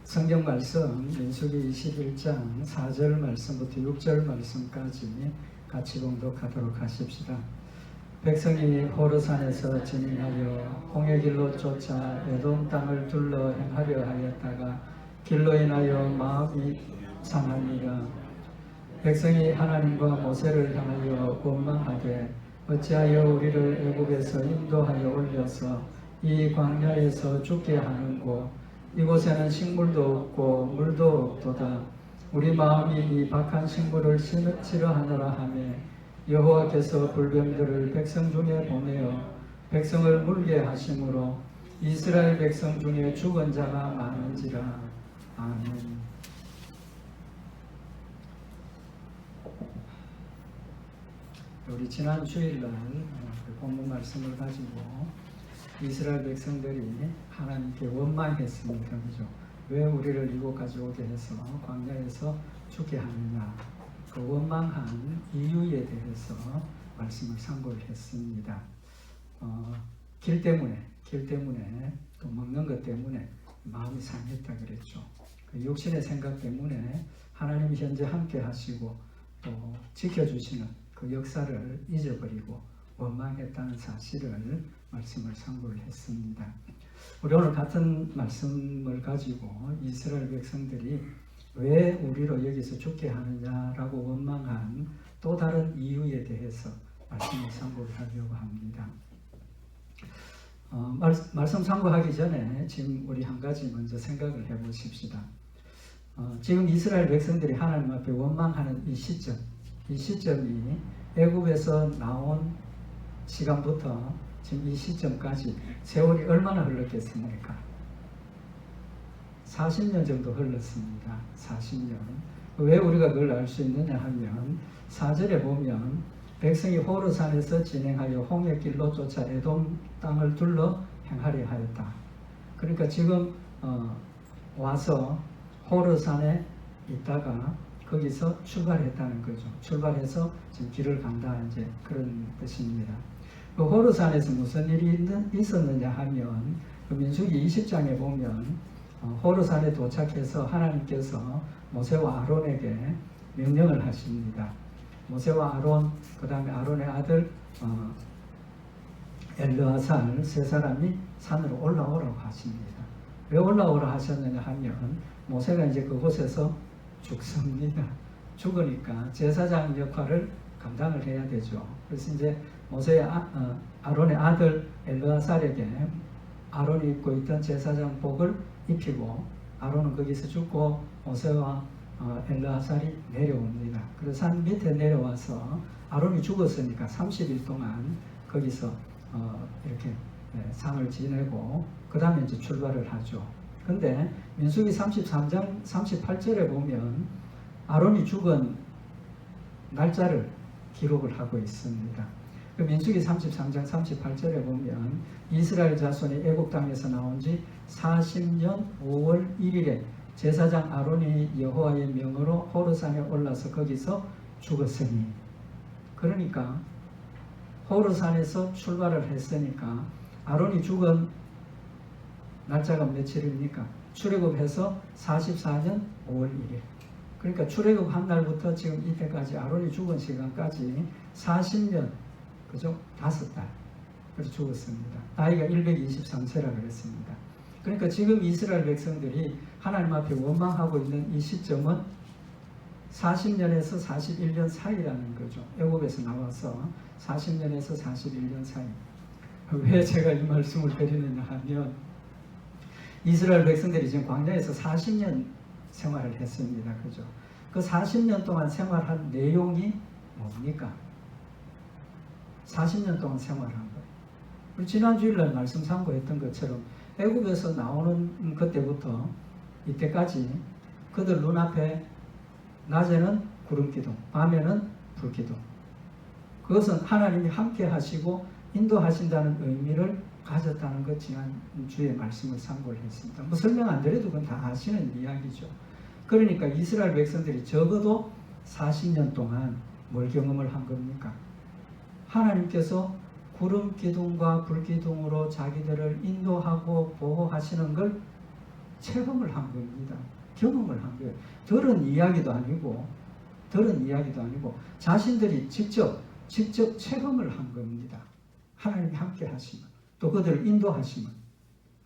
성경 말씀 민수기 21장 4절 말씀부터 6절 말씀까지 같이 봉독하도록 하십시다. 백성이 호르산에서 진행하여 홍해길로 쫓아 에돔 땅을 둘러 행하려 하였다가 길로 인하여 마음이 상하니라. 백성이 하나님과 모세를 향하여 원망하되 어찌하여 우리를 애굽에서 인도하여 올려서 이 광야에서 죽게 하는고 이곳에는 식물도 없고 물도 없도다. 우리 마음이 이 박한 식물을 싫어하노라 하며 여호와께서 불병들을 백성 중에 보내어 백성을 물게 하심으로 이스라엘 백성 중에 죽은 자가 많은지라. 아멘. 우리 지난 주일날 본문 말씀을 가지고 이스라엘 백성들이 하나님께 원망했습니다. 그죠? 왜 우리를 이곳까지 오게 해서 광야에서 죽게 하느냐. 그 원망한 이유에 대해서 말씀을 상고를 했습니다. 길 때문에 또 먹는 것 때문에 마음이 상했다 그랬죠. 그 육신의 생각 때문에 하나님이 현재 함께 하시고 또 지켜주시는 그 역사를 잊어버리고 원망했다는 사실을 말씀을 상고를 했습니다. 우리 오늘 같은 말씀을 가지고 이스라엘 백성들이 왜 우리로 여기서 죽게 하느냐라고 원망한 또 다른 이유에 대해서 말씀을 상고를 하려고 합니다. 말씀 상고하기 전에 지금 우리 한 가지 먼저 생각을 해보십시다. 지금 이스라엘 백성들이 하나님 앞에 원망하는 이 시점이 애굽에서 나온 시간부터 지금 이 시점까지 세월이 얼마나 흘렀겠습니까? 40년 정도 흘렀습니다. 40년. 왜 우리가 그걸 알 수 있느냐 하면 4절에 보면 백성이 호르산에서 진행하여 홍해길로 쫓아 에돔 땅을 둘러 행하려 하였다. 그러니까 지금 와서 호르산에 있다가 거기서 출발했다는 거죠. 출발해서 지금 길을 간다 이제 그런 뜻입니다. 그 호르산에서 무슨 일이 있었느냐 하면 그 민수기 20장에 보면 호르산에 도착해서 하나님께서 모세와 아론에게 명령을 하십니다. 모세와 아론, 그 다음에 아론의 아들 엘르아살 세 사람이 산으로 올라오라고 하십니다. 왜 올라오라 하셨느냐 하면 모세가 이제 그곳에서 죽습니다. 죽으니까 제사장 역할을 감당을 해야 되죠. 그래서 이제 모세의 아론의 아들 엘르아살에게 아론이 입고 있던 제사장 복을 입히고 아론은 거기서 죽고 모세와 엘르아살이 내려옵니다. 그래서 산 밑에 내려와서 아론이 죽었으니까 30일 동안 거기서 이렇게 상을 지내고 그 다음에 이제 출발을 하죠. 근데 민수기 33장 38절에 보면 아론이 죽은 날짜를 기록을 하고 있습니다. 그 민수기 33장 38절에 보면 이스라엘 자손이 애굽 땅에서 나온 지 40년 5월 1일에 제사장 아론이 여호와의 명으로 호르산에 올라서 거기서 죽었으니, 그러니까 호르산에서 출발을 했으니까 아론이 죽은 날짜가 며칠입니까? 출애굽해서 44년 5월 1일. 그러니까 출애굽한 날부터 지금 이때까지 아론이 죽은 시간까지 40년, 그죠? 5달. 그래서 죽었습니다. 나이가 123세라 그랬습니다. 그러니까 지금 이스라엘 백성들이 하나님 앞에 원망하고 있는 이 시점은 40년에서 41년 사이라는 거죠. 애굽에서 나와서 40년에서 41년 사이. 왜 제가 이 말씀을 드리느냐 하면 이스라엘 백성들이 지금 광야에서 40년 생활을 했습니다. 그죠? 그 40년 동안 생활한 내용이 뭡니까? 40년 동안 생활한 거예요. 우리 지난 주일날 말씀 상고했던 것처럼 애굽에서 나오는 그때부터 이때까지 그들 눈앞에 낮에는 구름기둥, 밤에는 불기둥. 그것은 하나님이 함께 하시고 인도하신다는 의미를 가졌다는 것 지난 주에 말씀을 상고를 했습니다. 뭐 설명 안 드려도 그건 다 아시는 이야기죠. 그러니까 이스라엘 백성들이 적어도 40년 동안 뭘 경험을 한 겁니까? 하나님께서 구름 기둥과 불 기둥으로 자기들을 인도하고 보호하시는 걸 체험을 한 겁니다. 경험을 한 거예요. 들은 이야기도 아니고 자신들이 직접 체험을 한 겁니다. 하나님이 함께 하시면, 또 그들을 인도하시면.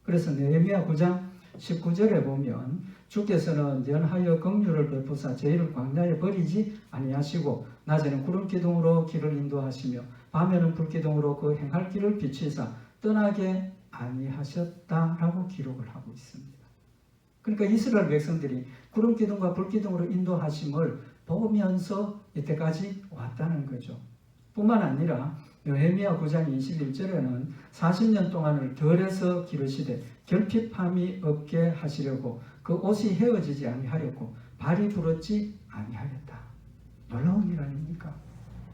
그래서 느헤미야 9장 19절에 보면 주께서는 연하여 긍휼을 베푸사 저희를 광야에 버리지 아니하시고 낮에는 구름 기둥으로 길을 인도하시며 밤에는 불 기둥으로 그 행할 길을 비추사 떠나게 아니하셨다라고 기록을 하고 있습니다. 그러니까 이스라엘 백성들이 구름 기둥과 불 기둥으로 인도하심을 보면서 이때까지 왔다는 거죠. 뿐만 아니라 느헤미야 9장 21절에는 40년 동안을 덜해서 기르시되 결핍함이 없게 하시려고 그 옷이 헤어지지 아니하였고 발이 부렀지 아니하였다. 놀라운 일 아닙니까?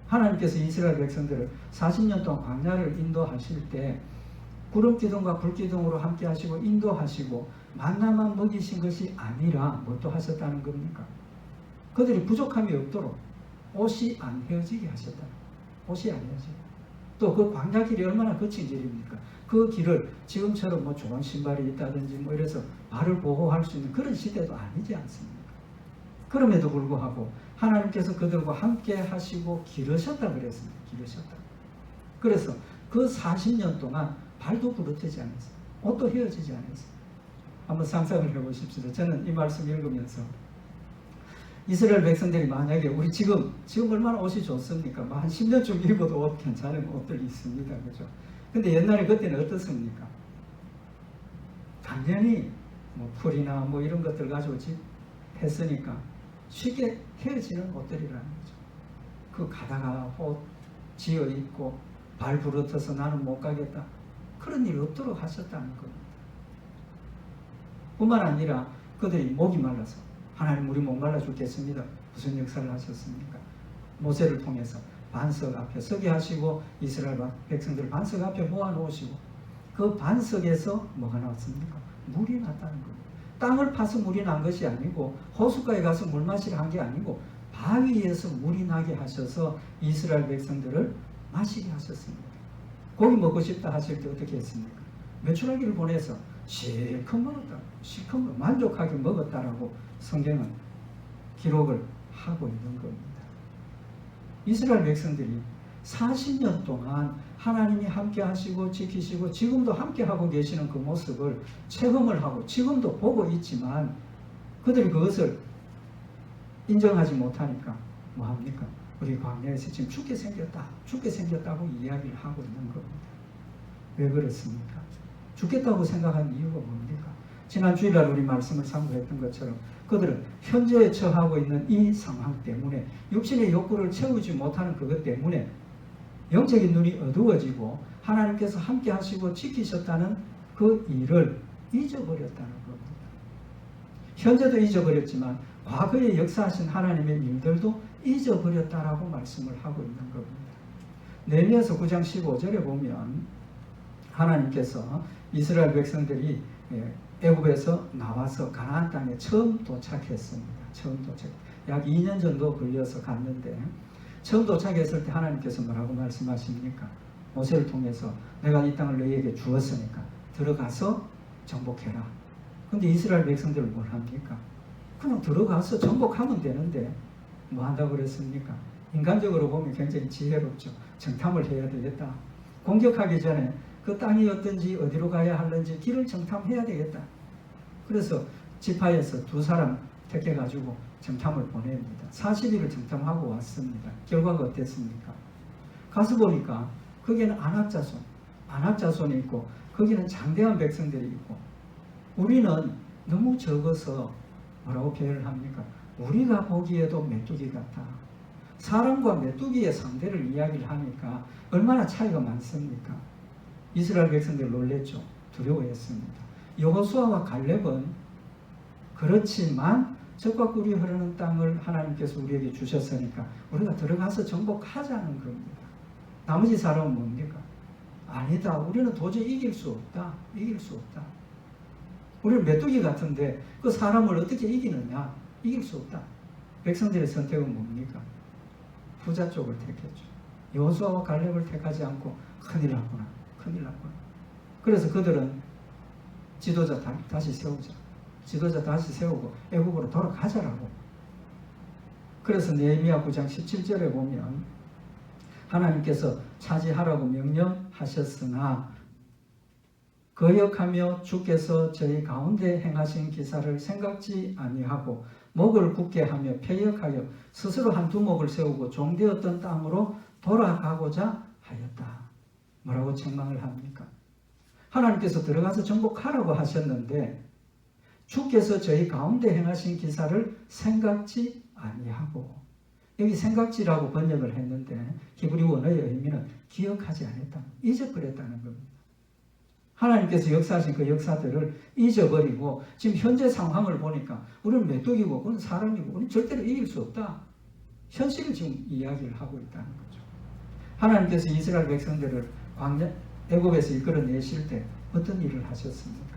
하나님께서 이스라엘 백성들을 40년 동안 광야를 인도하실 때 구름 기둥과 불 기둥으로 함께 하시고 인도하시고 만나만 먹이신 것이 아니라 뭣도 하셨다는 겁니까? 그들이 부족함이 없도록 옷이 안 헤어지게 하셨다. 옷이 안 헤어지게. 또 그 광야 길이 얼마나 거친 길입니까? 그 길을 지금처럼 뭐 좋은 신발이 있다든지 뭐 이래서 발을 보호할 수 있는 그런 시대도 아니지 않습니까? 그럼에도 불구하고 하나님께서 그들과 함께 하시고 기르셨다 그랬습니다. 기르셨다. 그래서 그 40년 동안 발도 부러뜨지 않았어요. 옷도 헤어지지 않았어요. 한번 상상을 해보십시오. 저는 이 말씀 읽으면서 이스라엘 백성들이 만약에 우리 지금 얼마나 옷이 좋습니까? 뭐 한 10년쯤 입어도 옷 괜찮은 옷들이 있습니다. 그죠? 근데 옛날에 그때는 어떻습니까? 당연히 뭐 풀이나 뭐 이런 것들 가지고 했으니까 쉽게 헤어지는 옷들이라는 거죠. 그 가다가 옷 지어 입고 발 부러져서 나는 못 가겠다. 그런 일 없도록 하셨다는 겁니다. 뿐만 아니라 그들이 목이 말라서 하나님 우리 목 말라 죽겠습니다. 무슨 역사를 하셨습니까? 모세를 통해서 반석 앞에 서게 하시고 이스라엘 백성들을 반석 앞에 모아놓으시고 그 반석에서 뭐가 나왔습니까? 물이 났다는 겁니다. 땅을 파서 물이 난 것이 아니고 호숫가에 가서 물 마시러 한 게 아니고 바위에서 물이 나게 하셔서 이스라엘 백성들을 마시게 하셨습니다. 고기 먹고 싶다 하실 때 어떻게 했습니까? 메추라기를 보내서 실컷 먹었다. 실컷 만족하게 먹었다라고 성경은 기록을 하고 있는 겁니다. 이스라엘 백성들이 40년 동안 하나님이 함께 하시고 지키시고 지금도 함께 하고 계시는 그 모습을 체험을 하고 지금도 보고 있지만 그들이 그것을 인정하지 못하니까 뭐합니까? 우리 광야에서 지금 죽게 생겼다고 이야기를 하고 있는 겁니다. 왜 그렇습니까? 죽겠다고 생각한 이유가 뭡니까? 지난 주일날 우리 말씀을 참고했던 것처럼 그들은 현재에 처하고 있는 이 상황 때문에 육신의 욕구를 채우지 못하는 그것 때문에 영적인 눈이 어두워지고 하나님께서 함께 하시고 지키셨다는 그 일을 잊어버렸다는 겁니다. 현재도 잊어버렸지만 과거에 역사하신 하나님의 일들도 잊어버렸다라고 말씀을 하고 있는 겁니다. 느헤미야서 9장 15절에 보면 하나님께서 이스라엘 백성들이 애굽에서 나와서 가나안 땅에 처음 도착했습니다. 약 2년 정도 걸려서 갔는데 처음 도착했을 때 하나님께서 뭐라고 말씀하십니까? 모세를 통해서 내가 이 땅을 너희에게 주었으니까 들어가서 정복해라. 근데 이스라엘 백성들을 뭘 합니까? 그냥 들어가서 정복하면 되는데 뭐 한다고 그랬습니까? 인간적으로 보면 굉장히 지혜롭죠. 정탐을 해야 되겠다. 공격하기 전에 그 땅이 어떤지 어디로 가야 하는지 길을 정탐해야 되겠다. 그래서 지파에서 2사람 택해가지고 정탐을 보냅니다. 40일을 정탐하고 왔습니다. 결과가 어땠습니까? 가서 보니까 거기에는 안악자손이 있고 거기는 장대한 백성들이 있고 우리는 너무 적어서 뭐라고 표현을 합니까? 우리가 보기에도 메뚜기 같다. 사람과 메뚜기의 상대를 이야기를 하니까 얼마나 차이가 많습니까? 이스라엘 백성들 놀랬죠. 두려워했습니다. 여호수아와 갈렙은 그렇지만 젖과 꿀이 흐르는 땅을 하나님께서 우리에게 주셨으니까 우리가 들어가서 정복하자는 겁니다. 나머지 사람은 뭡니까? 아니다. 우리는 도저히 이길 수 없다. 우리는 메뚜기 같은데 그 사람을 어떻게 이기느냐? 이길 수 없다. 백성들의 선택은 뭡니까? 부자 쪽을 택했죠. 여호수아와 갈렙을 택하지 않고 큰일 났구나. 그래서 그들은 지도자 다시 세우자. 지도자 다시 세우고 애국으로 돌아가자라고. 그래서 느헤미야 9장 17절에 보면 하나님께서 차지하라고 명령하셨으나 거역하며 주께서 저희 가운데 행하신 기사를 생각지 아니하고 목을 굳게 하며 패역하여 스스로 한 두목을 세우고 종되었던 땅으로 돌아가고자 하였다. 뭐라고 책망을 합니까? 하나님께서 들어가서 정복하라고 하셨는데 주께서 저희 가운데 행하신 기사를 생각지 아니하고, 여기 생각지라고 번역을 했는데 히브리 원어의 의미는 기억하지 않았다, 잊어버렸다는 겁니다. 하나님께서 역사하신 그 역사들을 잊어버리고 지금 현재 상황을 보니까 우리는 메뚜기고 우리는 사람이고 우리는 절대로 이길 수 없다, 현실을 지금 이야기를 하고 있다는 거죠. 하나님께서 이스라엘 백성들을 광야 애굽에서 이끌어내실 때 어떤 일을 하셨습니까?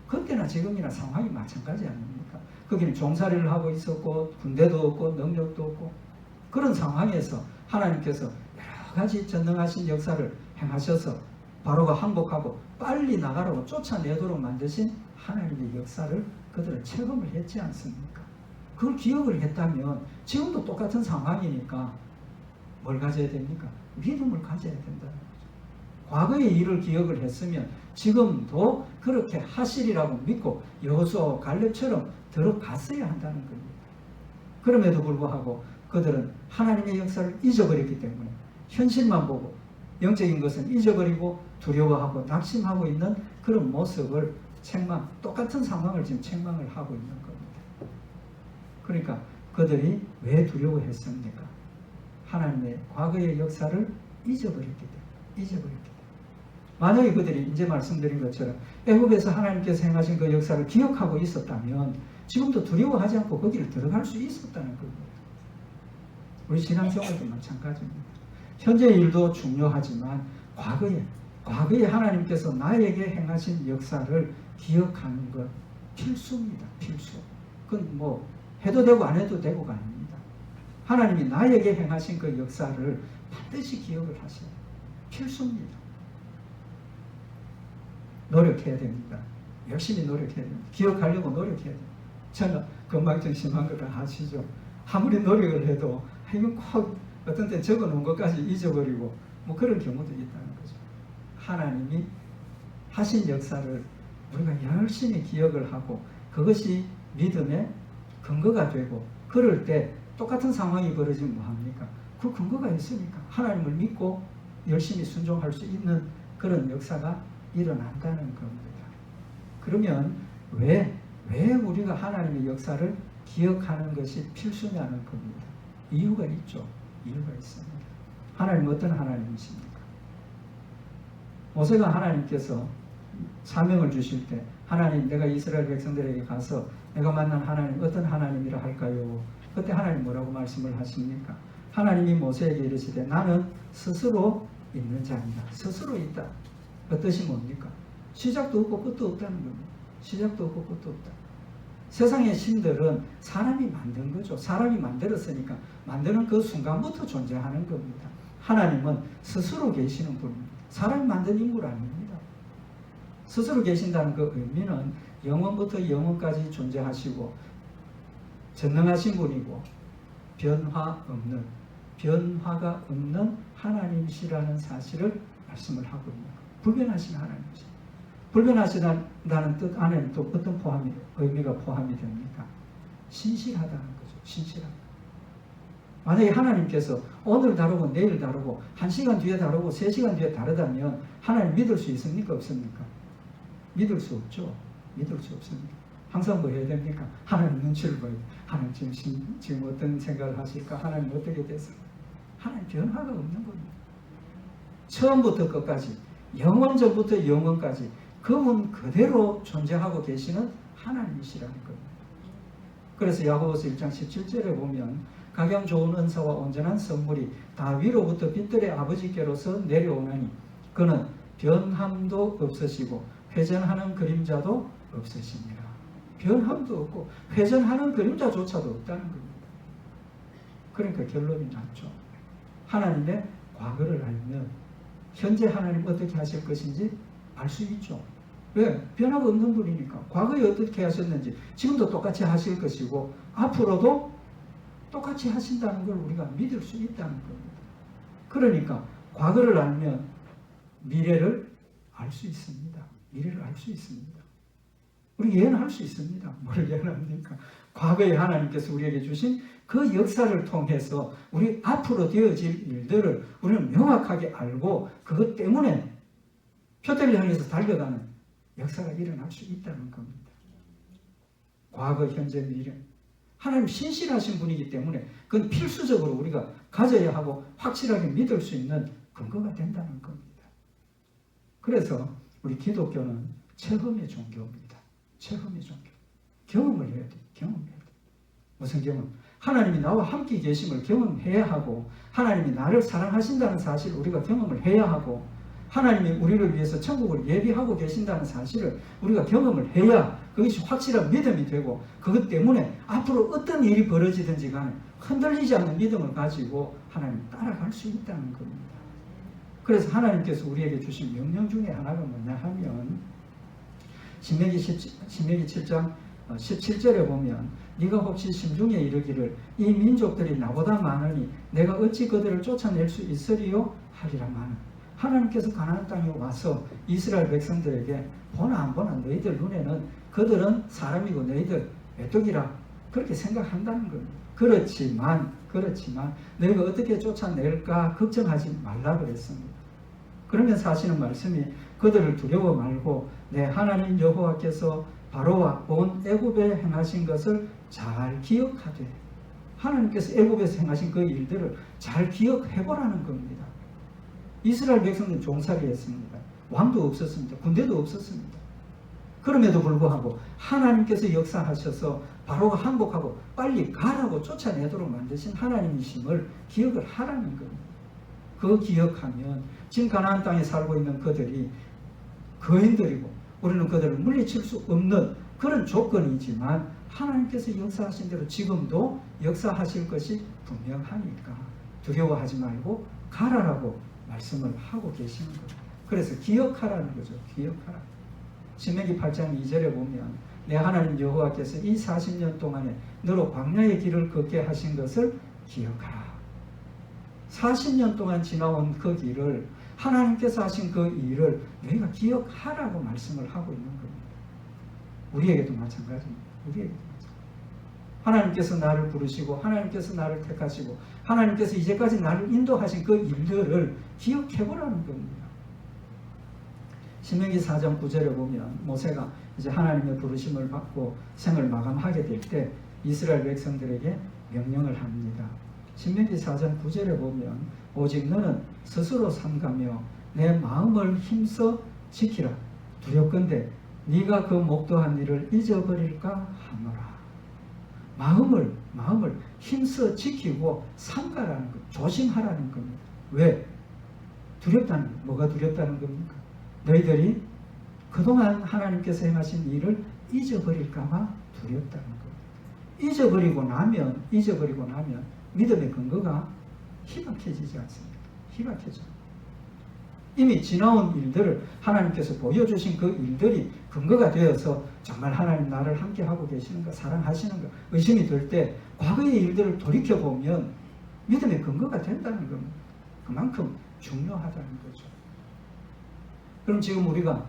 그때나 지금이나 상황이 마찬가지 아닙니까? 거기는 종살이를 하고 있었고 군대도 없고 능력도 없고 그런 상황에서 하나님께서 여러 가지 전능하신 역사를 행하셔서 바로가 항복하고 빨리 나가라고 쫓아내도록 만드신 하나님의 역사를 그들은 체험을 했지 않습니까? 그걸 기억을 했다면 지금도 똑같은 상황이니까 뭘 가져야 됩니까? 믿음을 가져야 된다는 거죠. 과거의 일을 기억을 했으면 지금도 그렇게 하시리라고 믿고 여호수아와 갈렙처럼 들어갔어야 한다는 겁니다. 그럼에도 불구하고 그들은 하나님의 역사를 잊어버렸기 때문에 현실만 보고 영적인 것은 잊어버리고 두려워하고 낙심하고 있는 그런 모습을 똑같은 상황을 지금 책망을 하고 있는 겁니다. 그러니까 그들이 왜 두려워했습니까? 하나님의 과거의 역사를 잊어버렸기 때문에. 만약에 그들이 이제 말씀드린 것처럼 애굽에서 하나님께서 행하신 그 역사를 기억하고 있었다면 지금도 두려워하지 않고 거기를 들어갈 수 있었다는 겁니다. 우리 신앙생활도 마찬가지입니다. 현재의 일도 중요하지만 과거에 하나님께서 나에게 행하신 역사를 기억하는 것 필수입니다. 필수. 그건 뭐 해도 되고 안 해도 되고가 아닙니다. 하나님이 나에게 행하신 그 역사를 반드시 기억을 하셔야 돼요. 필수입니다. 노력해야 됩니다. 열심히 노력해야 됩니다. 기억하려고 노력해야 됩니다. 저는 건망증 심한 거 다 아시죠? 아무리 노력을 해도 이건 꼭 어떤 때 적어놓은 것까지 잊어버리고 뭐 그런 경우도 있다는 거죠. 하나님이 하신 역사를 우리가 열심히 기억을 하고 그것이 믿음의 근거가 되고, 그럴 때 똑같은 상황이 벌어지면 뭐합니까? 그 근거가 있으니까 하나님을 믿고 열심히 순종할 수 있는 그런 역사가 일어난다는 겁니다. 그러면 왜 우리가 하나님의 역사를 기억하는 것이 필수냐는 겁니다. 이유가 있죠. 이유가 있습니다. 하나님은 어떤 하나님이십니까? 모세가 하나님께서 사명을 주실 때 하나님, 내가 이스라엘 백성들에게 가서 내가 만난 하나님 어떤 하나님이라 할까요? 그때 하나님 뭐라고 말씀을 하십니까? 하나님이 모세에게 이르시되 나는 스스로 있는 자입니다. 스스로 있다. 그 뜻이 뭡니까? 시작도 없고 끝도 없다는 겁니다. 시작도 없고 끝도 없다. 세상의 신들은 사람이 만든 거죠. 사람이 만들었으니까 만드는 그 순간부터 존재하는 겁니다. 하나님은 스스로 계시는 분입니다. 사람이 만든 인물 아닙니다. 스스로 계신다는 그 의미는 영원부터 영원까지 존재하시고 전능하신 분이고 변화가 없는 하나님이시라는 사실을 말씀을 하고 있는 거예요. 불변하신 하나님이십니다. 불변하시다는 뜻 안에는 또 어떤 의미가 포함이 됩니까? 신실하다는 거죠. 신실하다. 만약에 하나님께서 오늘 다르고 내일 다르고 1시간 뒤에 다르고 3시간 뒤에 다르다면 하나님 믿을 수 있습니까? 없습니까? 믿을 수 없죠. 믿을 수 없습니다. 항상 뭐 해야 됩니까? 하나님 눈치를 봐야 돼. 하나님 지금 어떤 생각을 하실까? 하나님 어떻게 됐을까? 하나님 변화가 없는 겁니다. 처음부터 끝까지, 영원 전부터 영원까지 그분 그대로 존재하고 계시는 하나님이시라는 겁니다. 그래서 야고보서 1장 17절에 보면 각양 좋은 은사와 온전한 선물이 다 위로부터 빛들의 아버지께로서 내려오나니 그는 변함도 없으시고 회전하는 그림자도 없으십니다. 변함도 없고 회전하는 그림자조차도 없다는 겁니다. 그러니까 결론이 났죠. 하나님의 과거를 알면 현재 하나님 어떻게 하실 것인지 알 수 있죠. 왜? 변화가 없는 분이니까. 과거에 어떻게 하셨는지 지금도 똑같이 하실 것이고 앞으로도 똑같이 하신다는 걸 우리가 믿을 수 있다는 겁니다. 그러니까 과거를 알면 미래를 알 수 있습니다. 미래를 알 수 있습니다. 우리 예언할 수 있습니다. 뭘 예언합니까? 과거에 하나님께서 우리에게 주신 그 역사를 통해서 우리 앞으로 되어질 일들을 우리는 명확하게 알고 그것 때문에 표대를 향해서 달려가는 역사가 일어날 수 있다는 겁니다. 과거, 현재, 미래. 하나님 신실하신 분이기 때문에 그건 필수적으로 우리가 가져야 하고 확실하게 믿을 수 있는 근거가 된다는 겁니다. 그래서 우리 기독교는 체험의 종교입니다. 체험의 종교. 경험을 해야 돼. 경험해야 돼. 무슨 경험? 하나님이 나와 함께 계심을 경험해야 하고 하나님이 나를 사랑하신다는 사실을 우리가 경험을 해야 하고 하나님이 우리를 위해서 천국을 예비하고 계신다는 사실을 우리가 경험을 해야 그것이 확실한 믿음이 되고 그것 때문에 앞으로 어떤 일이 벌어지든지 간에 흔들리지 않는 믿음을 가지고 하나님 따라갈 수 있다는 겁니다. 그래서 하나님께서 우리에게 주신 명령 중에 하나가 뭐냐 하면 신명기 7장 17절에 보면 네가 혹시 심중에 이르기를 이 민족들이 나보다 많으니 내가 어찌 그들을 쫓아낼 수 있으리요 하리라마는 하나님께서 가나안 땅에 와서 이스라엘 백성들에게 보나 안 보나 너희들 눈에는 그들은 사람이고 너희들 메뚜기라 그렇게 생각한다는 겁니다. 그렇지만 너희가 어떻게 쫓아낼까 걱정하지 말라 그랬습니다. 그러면서 하시는 말씀이 그들을 두려워 말고 내 하나님 여호와께서 바로와 온 애굽에 행하신 것을 잘 기억하되 하나님께서 애굽에서 행하신 그 일들을 잘 기억해보라는 겁니다. 이스라엘 백성들은 종살이 했습니다. 왕도 없었습니다. 군대도 없었습니다. 그럼에도 불구하고 하나님께서 역사하셔서 바로가 항복하고 빨리 가라고 쫓아내도록 만드신 하나님이심을 기억을 하라는 겁니다. 그거 기억하면 지금 가나안 땅에 살고 있는 그들이 거인들이고 우리는 그들을 물리칠 수 없는 그런 조건이지만 하나님께서 역사하신 대로 지금도 역사하실 것이 분명하니까 두려워하지 말고 가라라고 말씀을 하고 계시는 거예요. 그래서 기억하라는 거죠. 기억하라. 신명기 8장 2절에 보면 내 하나님 여호와께서 이 40년 동안에 너로 광야의 길을 걷게 하신 것을 기억하라. 40년 동안 지나온 그 길을 하나님께서 하신 그 일을 너희가 기억하라고 말씀을 하고 있는 겁니다. 우리에게도 마찬가지입니다. 우리에게도 마찬가지입니다. 하나님께서 나를 부르시고 하나님께서 나를 택하시고 하나님께서 이제까지 나를 인도하신 그 일들을 기억해보라는 겁니다. 신명기 4장 9절에 보면 모세가 이제 하나님의 부르심을 받고 생을 마감하게 될 때 이스라엘 백성들에게 명령을 합니다. 신명기 4장 9절에 보면 오직 너는 스스로 삼가며 내 마음을 힘써 지키라. 두렵건대 네가 그 목도한 일을 잊어버릴까 하노라. 마음을 힘써 지키고 삼가라는 것, 조심하라는 겁니다. 왜? 두렵다는 것. 뭐가 두렵다는 겁니까? 너희들이 그동안 하나님께서 행하신 일을 잊어버릴까봐 두렵다는 겁니다. 잊어버리고 나면 믿음의 근거가 희박해지지 않습니다. 희박해져. 이미 지나온 일들을 하나님께서 보여주신 그 일들이 근거가 되어서 정말 하나님 나를 함께하고 계시는가 사랑하시는가 의심이 들 때 과거의 일들을 돌이켜보면 믿음의 근거가 된다는 겁니다. 그만큼 중요하다는 거죠. 그럼 지금 우리가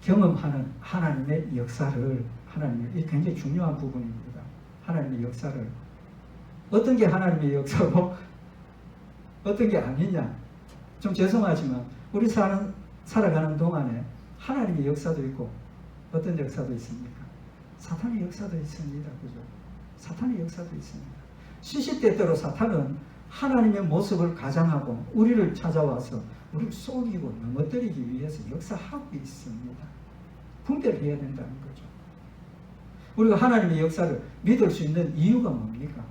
경험하는 하나님의 역사를 이 굉장히 중요한 부분입니다. 하나님의 역사를 어떤 게 하나님의 역사고 어떤 게 아니냐. 좀 죄송하지만 우리 살아가는 동안에 하나님의 역사도 있고 어떤 역사도 있습니까? 사탄의 역사도 있습니다. 그죠? 사탄의 역사도 있습니다. 시시때때로 사탄은 하나님의 모습을 가장하고 우리를 찾아와서 우리를 속이고 넘어뜨리기 위해서 역사하고 있습니다. 분별해야 된다는 거죠. 우리가 하나님의 역사를 믿을 수 있는 이유가 뭡니까?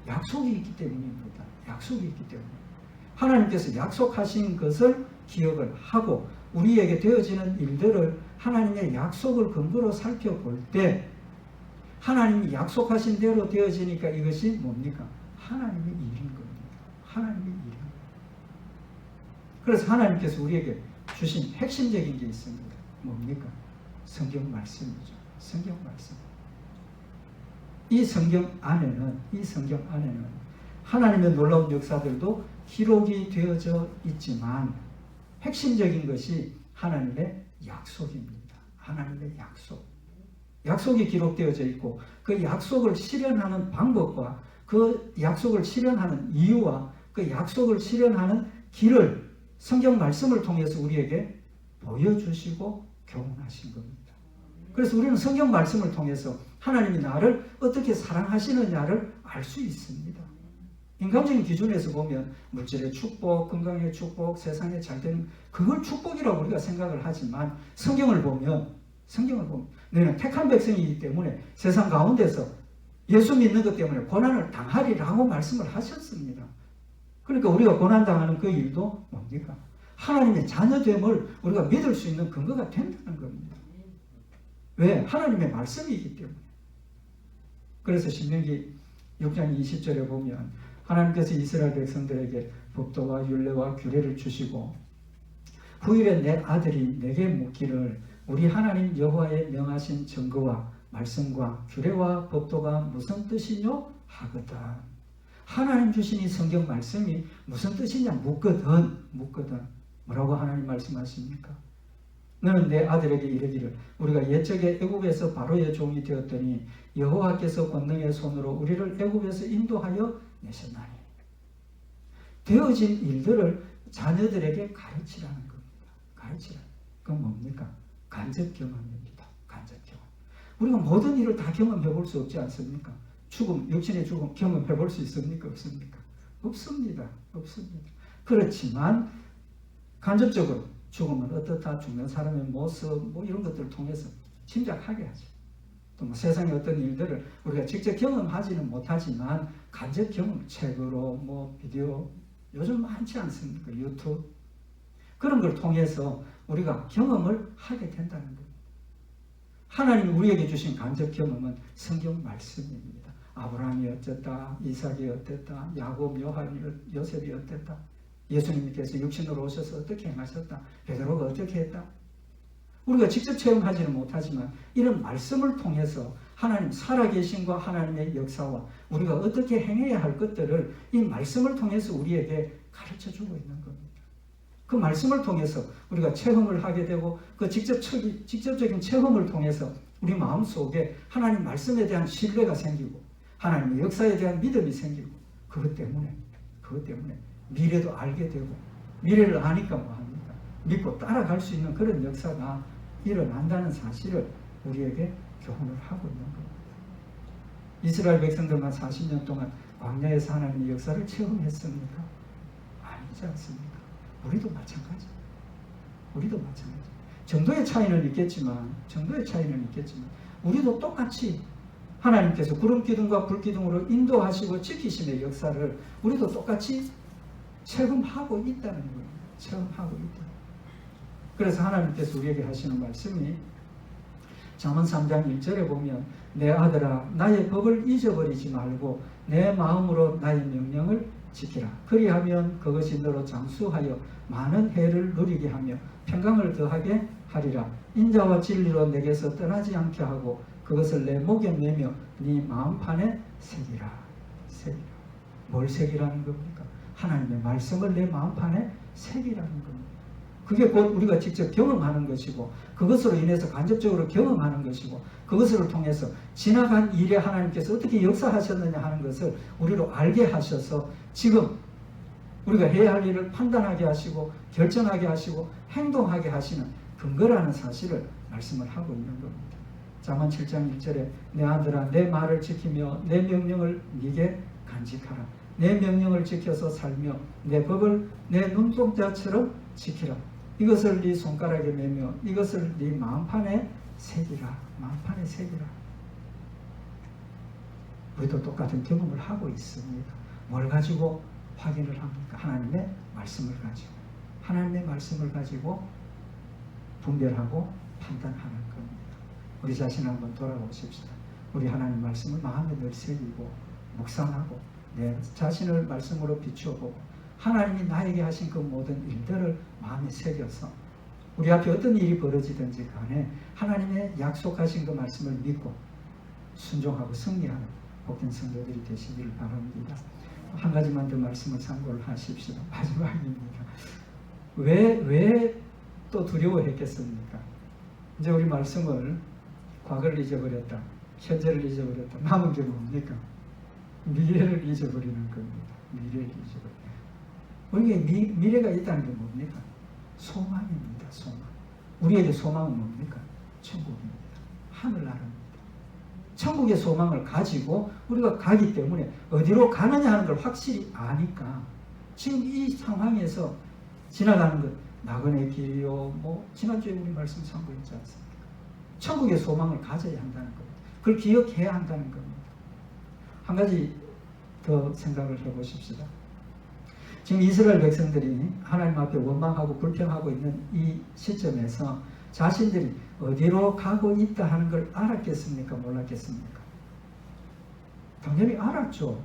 약속이 있기 때문입니다. 약속이 있기 때문에. 하나님께서 약속하신 것을 기억을 하고 우리에게 되어지는 일들을 하나님의 약속을 근거로 살펴볼 때 하나님이 약속하신 대로 되어지니까 이것이 뭡니까? 하나님의 일인 겁니다. 하나님의 일인 겁니다. 그래서 하나님께서 우리에게 주신 핵심적인 게 있습니다. 뭡니까? 성경 말씀이죠. 성경 말씀. 이 성경 안에는 하나님의 놀라운 역사들도 기록이 되어져 있지만 핵심적인 것이 하나님의 약속입니다. 하나님의 약속. 약속이 기록되어져 있고 그 약속을 실현하는 방법과 그 약속을 실현하는 이유와 그 약속을 실현하는 길을 성경 말씀을 통해서 우리에게 보여주시고 교훈하신 겁니다. 그래서 우리는 성경 말씀을 통해서 하나님이 나를 어떻게 사랑하시느냐를 알 수 있습니다. 인간적인 기준에서 보면 물질의 축복, 건강의 축복, 세상에 잘되는 그걸 축복이라고 우리가 생각을 하지만 성경을 보면 너희는 택한 백성이기 때문에 세상 가운데서 예수 믿는 것 때문에 고난을 당하리라고 말씀을 하셨습니다. 그러니까 우리가 고난당하는 그 일도 뭡니까? 하나님의 자녀됨을 우리가 믿을 수 있는 근거가 된다는 겁니다. 왜? 하나님의 말씀이기 때문에. 그래서 신명기 6장 20절에 보면 하나님께서 이스라엘 백성들에게 법도와 율례와 규례를 주시고 후일에 내 아들이 내게 묻기를 우리 하나님 여호와의 명하신 증거와 말씀과 규례와 법도가 무슨 뜻이뇨? 하거든. 하나님 주신 이 성경 말씀이 무슨 뜻이냐 묻거든. 뭐라고 하나님 말씀하십니까? 너는 내 아들에게 이르기를 우리가 옛적에 애굽에서 바로의 종이 되었더니 여호와께서 권능의 손으로 우리를 애굽에서 인도하여 내셨나니. 되어진 일들을 자녀들에게 가르치라는 겁니다. 가르치라. 그건 뭡니까? 간접 경험입니다. 간접 경험. 우리가 모든 일을 다 경험해 볼 수 없지 않습니까? 죽음, 육신의 죽음 경험해 볼 수 있습니까? 없습니까? 없습니다. 그렇지만 간접적으로 죽음은 어떻다, 죽는 사람의 모습, 이런 것들을 통해서 짐작하게 하죠. 또 세상의 어떤 일들을 우리가 직접 경험하지는 못하지만 간접 경험, 책으로, 비디오, 요즘 많지 않습니까? 유튜브. 그런 걸 통해서 우리가 경험을 하게 된다는 겁니다. 하나님이 우리에게 주신 간접 경험은 성경 말씀입니다. 아브라함이 어땠다, 이삭이 어땠다, 야곱, 요셉이 어땠다, 예수님께서 육신으로 오셔서 어떻게 행하셨다, 베드로가 어떻게 했다. 우리가 직접 체험하지는 못하지만 이런 말씀을 통해서 하나님 살아계신과 하나님의 역사와 우리가 어떻게 행해야 할 것들을 이 말씀을 통해서 우리에게 가르쳐주고 있는 겁니다. 그 말씀을 통해서 우리가 체험을 하게 되고 그 직접적인 체험을 통해서 우리 마음속에 하나님 말씀에 대한 신뢰가 생기고 하나님의 역사에 대한 믿음이 생기고 그것 때문에 미래도 알게 되고 미래를 아니까 뭐합니까? 믿고 따라갈 수 있는 그런 역사가 일어난다는 사실을 우리에게 교훈을 하고 있는 겁니다. 이스라엘 백성들만 40년 동안 광야에서 하나님의 역사를 체험했습니까? 아니지 않습니까? 우리도 마찬가지. 정도의 차이는 있겠지만 우리도 똑같이 하나님께서 구름 기둥과 불 기둥으로 인도하시고 지키심의 역사를 우리도 똑같이 체험하고 있다는 거예요. 체험하고 있다. 그래서 하나님께서 우리에게 하시는 말씀이 잠언 3장 1절에 보면 내 아들아 나의 법을 잊어버리지 말고 내 마음으로 나의 명령을 지키라. 그리하면 그것이 너로 장수하여 많은 해를 누리게 하며 평강을 더하게 하리라. 인자와 진리로 내게서 떠나지 않게 하고 그것을 내 목에 매며 네 마음판에 새기라. 뭘 새기라는 겁니까? 하나님의 말씀을 내 마음판에 새기라는 겁니다. 그게 곧 우리가 직접 경험하는 것이고 그것으로 인해서 간접적으로 경험하는 것이고 그것을 통해서 지나간 일에 하나님께서 어떻게 역사하셨느냐 하는 것을 우리로 알게 하셔서 지금 우리가 해야 할 일을 판단하게 하시고 결정하게 하시고 행동하게 하시는 근거라는 사실을 말씀을 하고 있는 겁니다. 잠언 7장 1절에 내 아들아 내 말을 지키며 내 명령을 네게 간직하라. 내 명령을 지켜서 살며 내 법을 내 눈동자처럼 지키라. 이것을 네 손가락에 매며 이것을 네 마음판에 새기라. 마음판에 새기라. 우리도 똑같은 경험을 하고 있습니다. 뭘 가지고 확인을 합니까? 하나님의 말씀을 가지고 분별하고 판단하는 겁니다. 우리 자신을 한번 돌아보십시다. 우리 하나님 말씀을 마음에 늘 새기고 묵상하고 내 자신을 말씀으로 비추어보고 하나님이 나에게 하신 그 모든 일들을 마음에 새겨서 우리 앞에 어떤 일이 벌어지든지 간에 하나님의 약속하신 그 말씀을 믿고 순종하고 승리하는 복된 성도들이 되시기를 바랍니다. 한 가지만 더 말씀을 참고를 하십시오. 마지막입니다. 왜 또 두려워했겠습니까? 이제 우리 말씀을 과거를 잊어버렸다, 현재를 잊어버렸다, 남은 게 뭡니까? 미래를 잊어버리는 겁니다. 미래를 잊어버리는. 우리에게 미래가 있다는 게 뭡니까? 소망입니다. 소망. 우리에게 소망은 뭡니까? 천국입니다. 하늘나라입니다. 천국의 소망을 가지고 우리가 가기 때문에 어디로 가느냐 하는 걸 확실히 아니까 지금 이 상황에서 지나가는 것, 나그네 길이요, 지난주에 우리 말씀 참고했지 않습니까? 천국의 소망을 가져야 한다는 겁니다. 그걸 기억해야 한다는 겁니다. 한 가지 더 생각을 해보십시다. 지금 이스라엘 백성들이 하나님 앞에 원망하고 불평하고 있는 이 시점에서 자신들이 어디로 가고 있다 하는 걸 알았겠습니까? 몰랐겠습니까? 당연히 알았죠.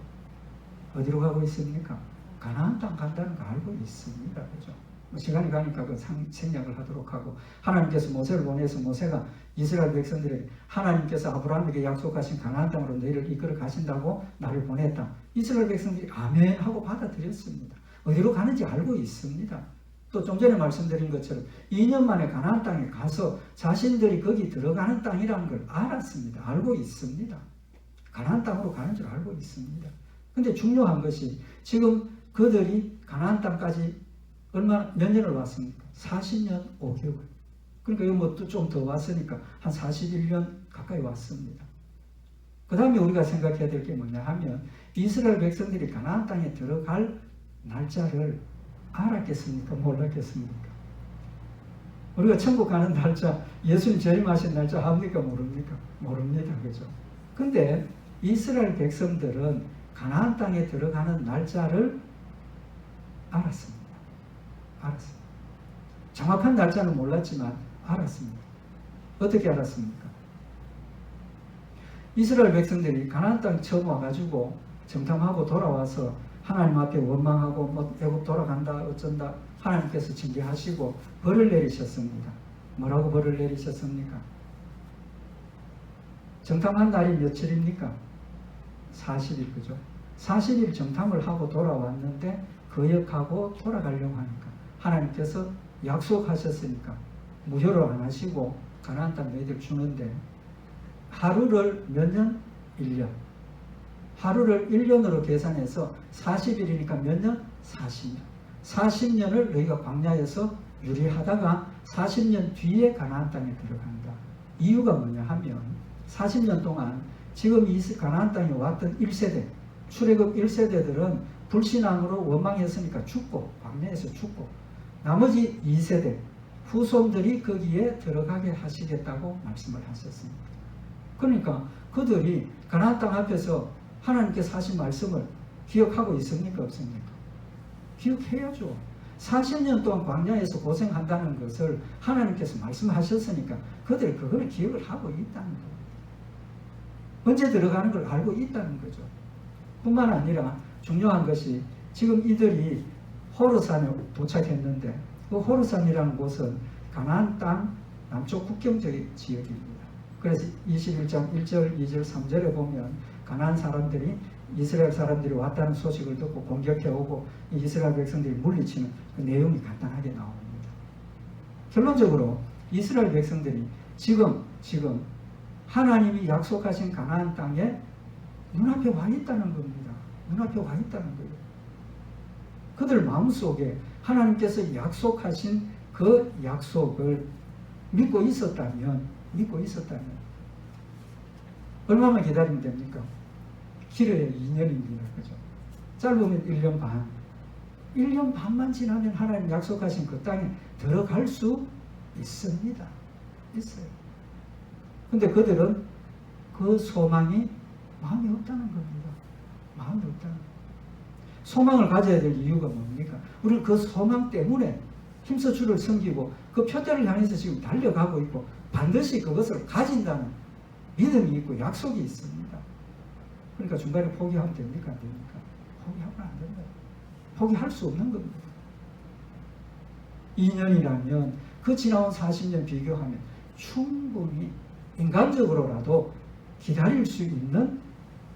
어디로 가고 있습니까? 가나안 땅 간다는 거 알고 있습니다. 그죠? 시간이 가니까 그 생략을 하도록 하고, 하나님께서 모세를 보내서 모세가 이스라엘 백성들에게 하나님께서 아브라함에게 약속하신 가나안 땅으로 너희를 이끌어 가신다고 나를 보냈다. 이스라엘 백성들이 아멘 하고 받아들였습니다. 어디로 가는지 알고 있습니다. 또 좀 전에 말씀드린 것처럼 2년 만에 가나안 땅에 가서 자신들이 거기 들어가는 땅이라는 걸 알았습니다. 알고 있습니다. 가나안 땅으로 가는 줄 알고 있습니다. 근데 중요한 것이 지금 그들이 가나안 땅까지 몇 년을 왔습니까? 40년 5개월. 그러니까 이거 좀 더 왔으니까 한 41년 가까이 왔습니다. 그 다음에 우리가 생각해야 될 게 뭐냐 하면 이스라엘 백성들이 가나안 땅에 들어갈 날짜를 알았겠습니까? 몰랐겠습니까? 우리가 천국 가는 날짜, 예수님 재림하신 날짜 압니까? 모릅니까? 모릅니다. 그죠? 근데 이스라엘 백성들은 가나안 땅에 들어가는 날짜를 알았습니다. 알았습니다. 정확한 날짜는 몰랐지만 알았습니다. 어떻게 알았습니까? 이스라엘 백성들이 가나안 땅 처음 와가지고 정탐하고 돌아와서 하나님 앞에 원망하고 애굽 돌아간다 어쩐다 하나님께서 징계하시고 벌을 내리셨습니다. 뭐라고 벌을 내리셨습니까? 정탐한 날이 며칠입니까? 40일. 그죠? 40일 정탐을 하고 돌아왔는데 거역하고 돌아가려고 하니까 하나님께서 약속하셨으니까 무효로 안 하시고 가나안 땅 너희들 주는데, 하루를 몇 년? 1년. 하루를 1년으로 계산해서 40일이니까 몇 년? 40년. 40년을 너희가 광야에서 유리하다가 40년 뒤에 가나안 땅에 들어간다. 이유가 뭐냐 하면 40년 동안 지금 이 가나안 땅에 왔던 1세대, 출애굽 1세대들은 불신앙으로 원망했으니까 죽고, 광야에서 죽고, 나머지 2세대 후손들이 거기에 들어가게 하시겠다고 말씀을 하셨습니다. 그러니까 그들이 가나안 땅 앞에서 하나님께서 하신 말씀을 기억하고 있습니까? 없습니까? 기억해야죠. 40년 동안 광야에서 고생한다는 것을 하나님께서 말씀하셨으니까 그들이 그걸 기억을 하고 있다는 거예요. 언제 들어가는 걸 알고 있다는 거죠. 뿐만 아니라 중요한 것이 지금 이들이 호르산에 도착했는데, 그 호르산이라는 곳은 가나안 땅 남쪽 국경 지역입니다. 그래서 21장 1절, 2절, 3절에 보면 가나안 사람들이 이스라엘 사람들이 왔다는 소식을 듣고 공격해오고 이스라엘 백성들이 물리치는 그 내용이 간단하게 나옵니다. 결론적으로 이스라엘 백성들이 지금 하나님이 약속하신 가나안 땅에 눈앞에 와 있다는 겁니다. 눈앞에 와 있다는 거예요. 그들 마음속에 하나님께서 약속하신 그 약속을 믿고 있었다면 얼마만 기다리면 됩니까? 길어야 2년입니다. 그죠? 짧으면 1년 반. 1년 반만 지나면 하나님 약속하신 그 땅에 들어갈 수 있습니다. 있어요. 근데 그들은 그 소망이 마음에 없다는 겁니다. 마음에 없다는 겁니다. 소망을 가져야 될 이유가 뭡니까? 우리는 그 소망 때문에 힘써 주를 섬기고 그 표대를 향해서 지금 달려가고 있고 반드시 그것을 가진다는 믿음이 있고 약속이 있습니다. 그러니까 중간에 포기하면 됩니까? 안 됩니까? 포기하면 안 된다. 포기할 수 없는 겁니다. 2년이라면 그 지나온 40년 비교하면 충분히 인간적으로라도 기다릴 수 있는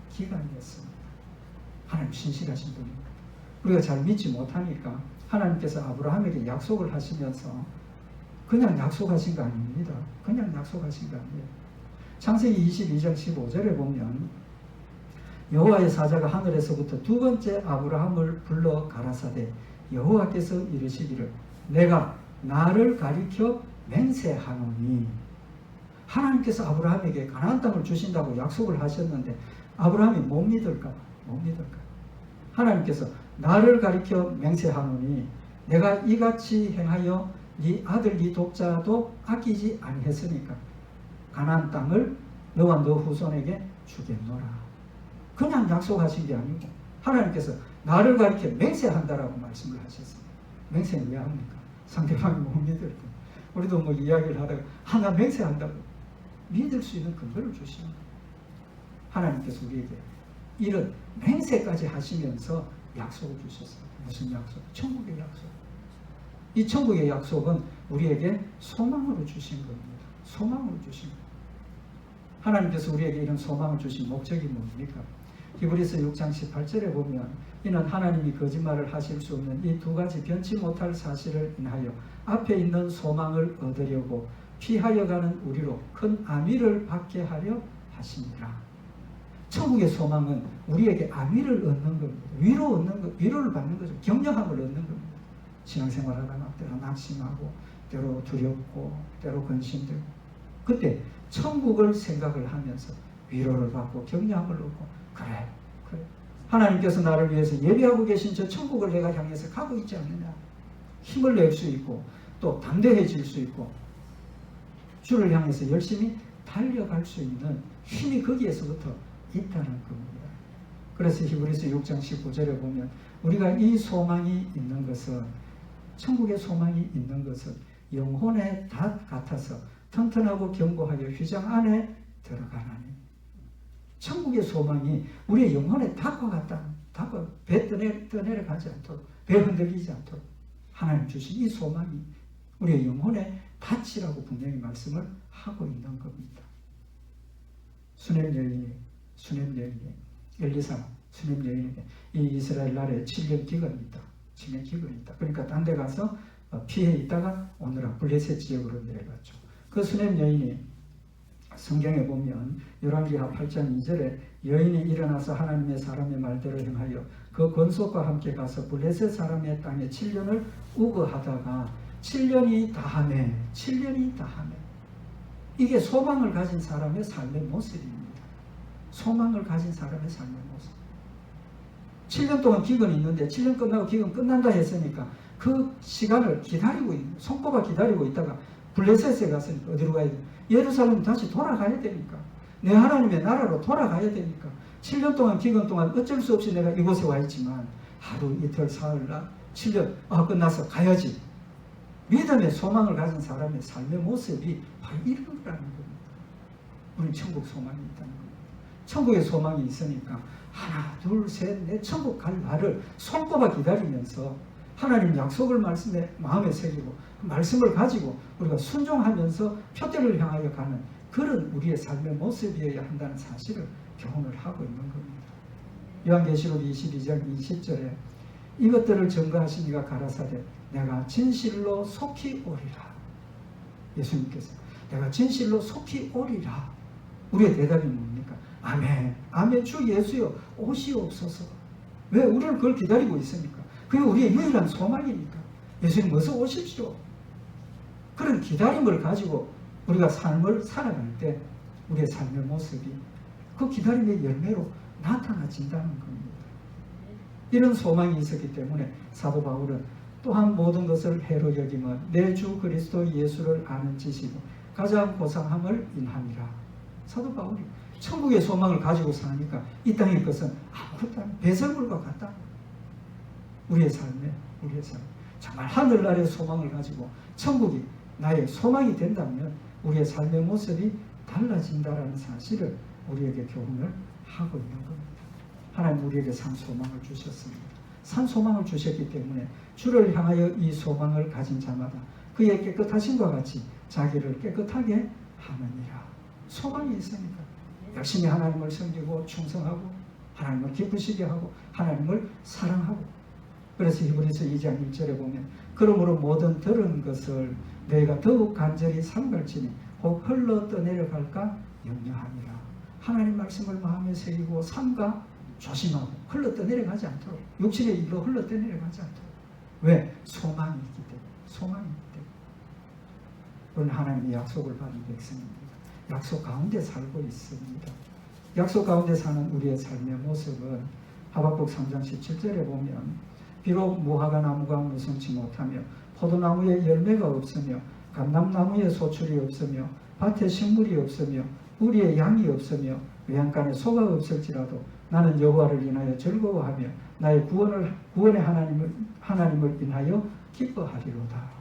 기간이었습니다. 하나님 신실하신 분입니다. 우리가 잘 믿지 못하니까 하나님께서 아브라함에게 약속을 하시면서 그냥 약속하신 거 아닙니다. 그냥 약속하신 거 아니에요. 창세기 22장 15절에 보면 여호와의 사자가 하늘에서부터 두 번째 아브라함을 불러 가라사대 여호와께서 이르시기를 내가 나를 가리켜 맹세하노니. 하나님께서 아브라함에게 가나안 땅을 주신다고 약속을 하셨는데 아브라함이 못 믿을까? 못 믿을까? 하나님께서 나를 가리켜 맹세하노니 내가 이같이 행하여 네 아들 네 독자도 아끼지 아니했으니까 가나안 땅을 너와 너 후손에게 주겠노라. 그냥 약속하신 게 아니고 하나님께서 나를 가리켜 맹세한다라고 말씀을 하셨습니다. 맹세는 왜 합니까? 상대방이 못 믿을 때 우리도 뭐 이야기를 하다가 하나 맹세한다고 믿을 수 있는 근거를 주시는 거예요. 하나님께서 우리에게 이런 맹세까지 하시면서 약속을 주셨어요. 무슨 약속? 천국의 약속. 이 천국의 약속은 우리에게 소망으로 주신 겁니다. 소망으로 주신 겁니다. 하나님께서 우리에게 이런 소망을 주신 목적이 뭡니까? 히브리서 6장 18절에 보면 이는 하나님이 거짓말을 하실 수 없는 이 두 가지 변치 못할 사실을 인하여 앞에 있는 소망을 얻으려고 피하여 가는 우리로 큰 안위를 받게 하려 하십니다. 천국의 소망은 우리에게 안위를 얻는 겁니다. 위로 얻는 것, 위로를 받는 거죠. 격려함을 얻는 겁니다. 신앙생활 하다가 때로 낙심하고 때로 두렵고 때로 근심되고 그때 천국을 생각을 하면서 위로를 받고 격려함을 얻고 그래 하나님께서 나를 위해서 예비하고 계신 저 천국을 내가 향해서 가고 있지 않느냐 힘을 낼 수 있고 또 담대해질 수 있고 주를 향해서 열심히 달려갈 수 있는 힘이 거기에서부터 있다는 겁니다. 그래서 히브리서 6장 19절에 보면 우리가 이 소망이 있는 것은 천국의 소망이 있는 것은 영혼의 닷 같아서 튼튼하고 견고하여 휘장 안에 들어가나니. 천국의 소망이 우리의 영혼의 닷과 같다. 닷과 배 떠내려가지 않도록 배 흔들리지 않도록 하나님 주신 이 소망이 우리의 영혼의 닷이라고 분명히 말씀을 하고 있는 겁니다. 수넴 여인이 엘리사 수넴 여인에게 이 이스라엘 나라에 7년 기근이 있다. 7년 기근이 있다. 그러니까 딴 데 가서 피해 있다가 오느라 블레셋 지역으로 내려갔죠. 그 수넴 여인이 성경에 보면 열왕기하 8장 2절에 여인이 일어나서 하나님의 사람의 말대로 행하여 그 권속과 함께 가서 블레셋 사람의 땅에 7년을 우거하다가 7년이 다하매 이게 소망을 가진 사람의 삶의 모습입니다. 소망을 가진 사람의 삶의 모습. 7년 동안 기근이 있는데 7년 끝나고 기근 끝난다 했으니까 그 시간을 기다리고 손꼽아 기다리고 있다가 블레셋에 갔으니까 어디로 가야 돼? 예루살렘 다시 돌아가야 되니까 내 하나님의 나라로 돌아가야 되니까 7년 동안 기근 동안 어쩔 수 없이 내가 이곳에 와 있지만 하루 이틀 사흘날 7년 끝나서 가야지. 믿음의 소망을 가진 사람의 삶의 모습이 바로 이런 거라는 겁니다. 우리는 천국 소망이 있다는 겁니다. 천국의 소망이 있으니까 하나 둘 셋 넷 천국 갈 날을 손꼽아 기다리면서 하나님 약속을 마음에 새기고 말씀을 가지고 우리가 순종하면서 표대를 향하여 가는 그런 우리의 삶의 모습이어야 한다는 사실을 교훈을 하고 있는 겁니다. 요한계시록 22장 20절에 이것들을 증거하시니가 가라사대 내가 진실로 속히 오리라. 예수님께서 내가 진실로 속히 오리라. 우리의 대답이 뭡니까? 아멘. 아멘. 주 예수여 오시옵소서. 왜 우리를 그걸 기다리고 있습니까? 그게 우리의 유일한 소망이니까. 예수님 어서 오십시오. 그런 기다림을 가지고 우리가 삶을 살아갈 때 우리의 삶의 모습이 그 기다림의 열매로 나타나진다는 겁니다. 이런 소망이 있었기 때문에 사도 바울은 또한 모든 것을 해로 여김은 내 주 그리스도 예수를 아는 지식이 가장 고상함을 인함이라. 사도 바울이 천국의 소망을 가지고 사니까 이 땅의 것은 아무것도 아닌 배설물과 같다. 우리의 삶 정말 하늘나라의 소망을 가지고 천국이 나의 소망이 된다면 우리의 삶의 모습이 달라진다라는 사실을 우리에게 교훈을 하고 있는 겁니다. 하나님 우리에게 산 소망을 주셨습니다. 산 소망을 주셨기 때문에 주를 향하여 이 소망을 가진 자마다 그의 깨끗하심과 같이 자기를 깨끗하게 하느니라. 소망이 있으니까 열심히 하나님을 섬기고 충성하고 하나님을 기쁘시게 하고 하나님을 사랑하고. 그래서 히브리서 2장 1절에 보면 그러므로 모든 들은 것을 너희가 더욱 간절히 삼갈지니 혹 흘러 떠내려갈까 염려하니라. 하나님 말씀을 마음에 새기고 삼가 조심하고 흘러 떠내려가지 않도록, 육신의 일로 흘러 떠내려가지 않도록. 왜? 소망이 있기 때문에. 소망이 있기 때문에. 우리는 하나님의 약속을 받은 백성입니다. 약속 가운데 살고 있습니다. 약속 가운데 사는 우리의 삶의 모습은 하박국 3장 17절에 보면 비록 무화과 나무가 무성치 못하며 포도나무에 열매가 없으며 감람나무에 소출이 없으며 밭에 식물이 없으며 우리의 양이 없으며 외양간에 소가 없을지라도 나는 여호와를 인하여 즐거워하며 나의 구원의 하나님을 인하여 기뻐하리로다.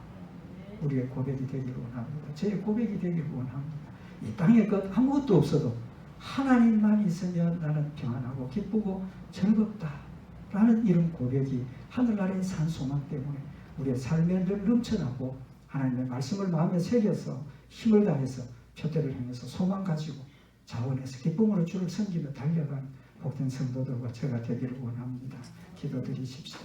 우리의 고백이 되기를 원합니다. 제 고백이 되기를 원합니다. 이 땅에 것 아무것도 없어도 하나님만 있으면 나는 평안하고 기쁘고 즐겁다 라는 이런 고백이 하늘나라의 산 소망 때문에 우리의 삶에 늘 넘쳐나고, 하나님의 말씀을 마음에 새겨서 힘을 다해서 표대를 향해서 소망 가지고 자원해서 기쁨으로 주를 섬기며 달려간 복된 성도들과 제가 되기를 원합니다. 기도드리십시오.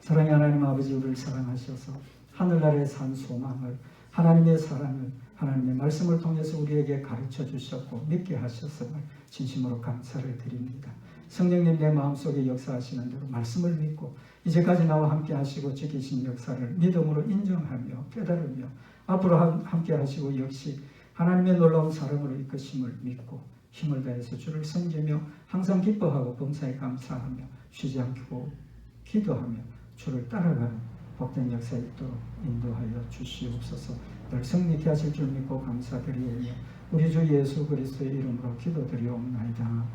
사랑의 하나님 아버지, 우리를 사랑하셔서 하늘나라의 산 소망을, 하나님의 사랑을 하나님의 말씀을 통해서 우리에게 가르쳐 주셨고 믿게 하셨음을 진심으로 감사를 드립니다. 성령님, 내 마음속에 역사하시는 대로 말씀을 믿고 이제까지 나와 함께 하시고 지키신 역사를 믿음으로 인정하며 깨달으며 앞으로 함께 하시고 역시 하나님의 놀라운 사랑으로 이끄심을 믿고 힘을 다해서 주를 섬기며 항상 기뻐하고 범사에 감사하며 쉬지 않고 기도하며 주를 따라가는 복된 역사에 있도록 인도하여 주시옵소서. 늘 승리케 하실 줄 믿고 감사드리오며 우리 주 예수 그리스도의 이름으로 기도드리옵나이다.